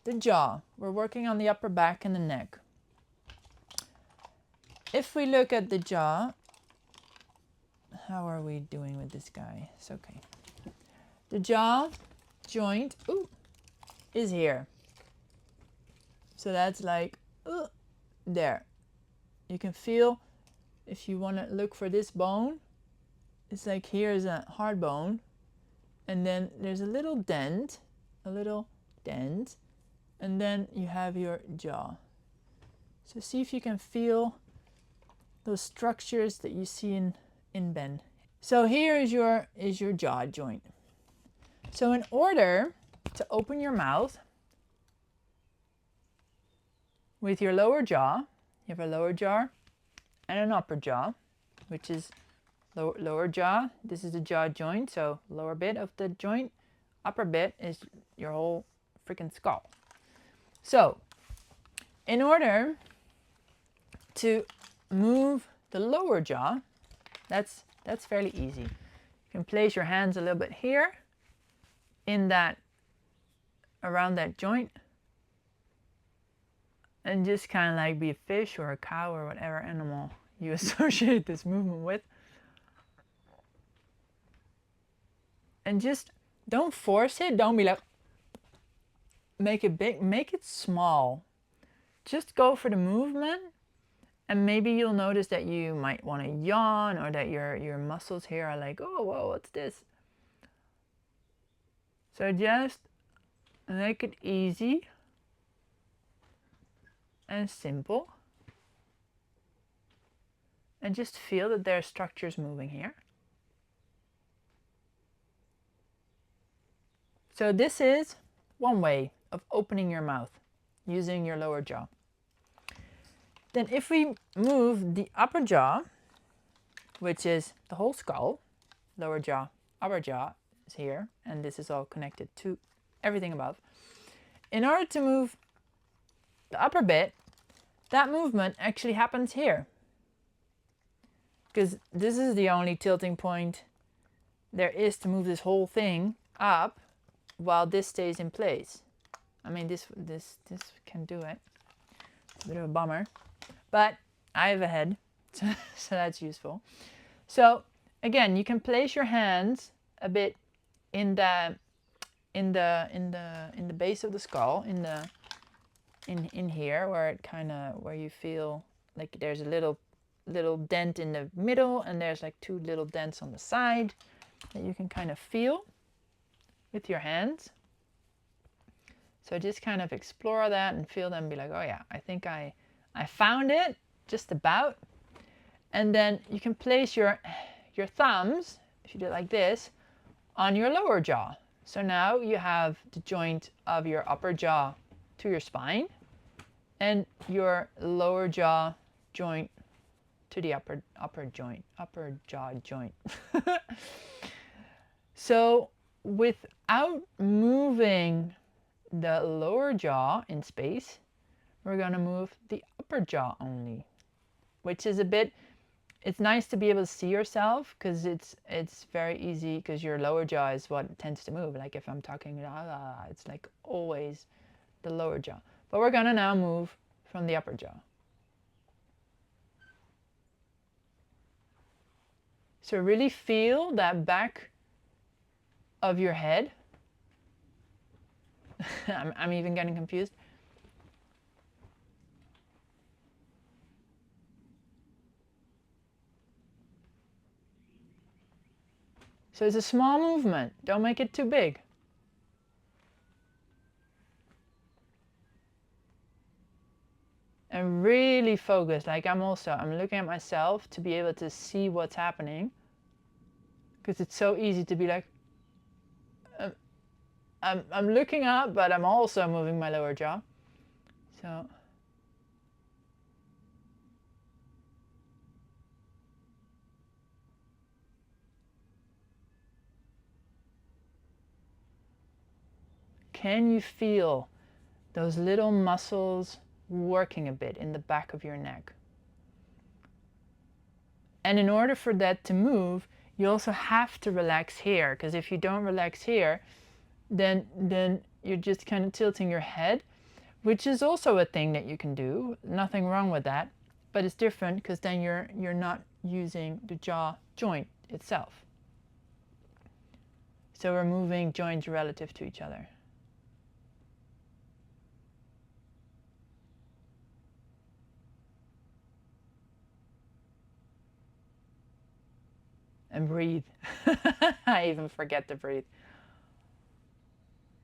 the jaw. We're working on the upper back and the neck. If we look at the jaw, how are we doing with this guy? It's okay. The jaw joint is here. So that's like there. You can feel, if you want to look for this bone, it's like here's a hard bone, and then there's a little dent, and then you have your jaw. So see if you can feel those structures that you see in Ben. So here is your jaw joint. So in order to open your mouth with your lower jaw, you have a lower jaw and an upper jaw, which is lower jaw. This is the jaw joint, so lower bit of the joint. Upper bit is your whole freaking skull. So in order to move the lower jaw, that's fairly easy. You can place your hands a little bit here in that, around that joint, and just kind of like be a fish or a cow or whatever animal you associate this movement with. And just don't force it. Don't be like, make it big, make it small. Just go for the movement, and maybe you'll notice that you might want to yawn, or that your muscles here are like, oh, whoa, what's this? So just make it easy and simple, and just feel that there are structures moving here. So this is one way of opening your mouth using your lower jaw. Then if we move the upper jaw, which is the whole skull, lower jaw, upper jaw is here, and this is all connected to everything above. In order to move the upper bit, that movement actually happens here, because this is the only tilting point there is to move this whole thing up while this stays in place. I mean, this can do it. It's a bit of a bummer, but I have a head, so that's useful. So again, you can place your hands a bit in the base of the skull, in here, where it where you feel like there's a little dent in the middle, and there's like two little dents on the side that you can kind of feel with your hands. So just kind of explore that and feel them, be like, oh yeah, I think I found it, just about. And then you can place your thumbs, if you do it like this, on your lower jaw. So now you have the joint of your upper jaw to your spine, and your lower jaw joint to the upper jaw joint. So without moving the lower jaw in space, we're going to move the upper jaw only, which is a bit, it's nice to be able to see yourself, because it's very easy, because your lower jaw is what tends to move. Like if I'm talking, it's like always the lower jaw. But we're going to now move from the upper jaw. So really feel that back of your head. I'm even getting confused. So it's a small movement. Don't make it too big. And really focus. Like I'm looking at myself to be able to see what's happening. Because it's so easy to be like, I'm looking up, but I'm also moving my lower jaw. So can you feel those little muscles working a bit in the back of your neck? And in order for that to move, you also have to relax here, because if you don't relax here, then you're just kind of tilting your head, which is also a thing that you can do. Nothing wrong with that, but it's different because then you're not using the jaw joint itself. So we're moving joints relative to each other. And breathe. I even forget to breathe.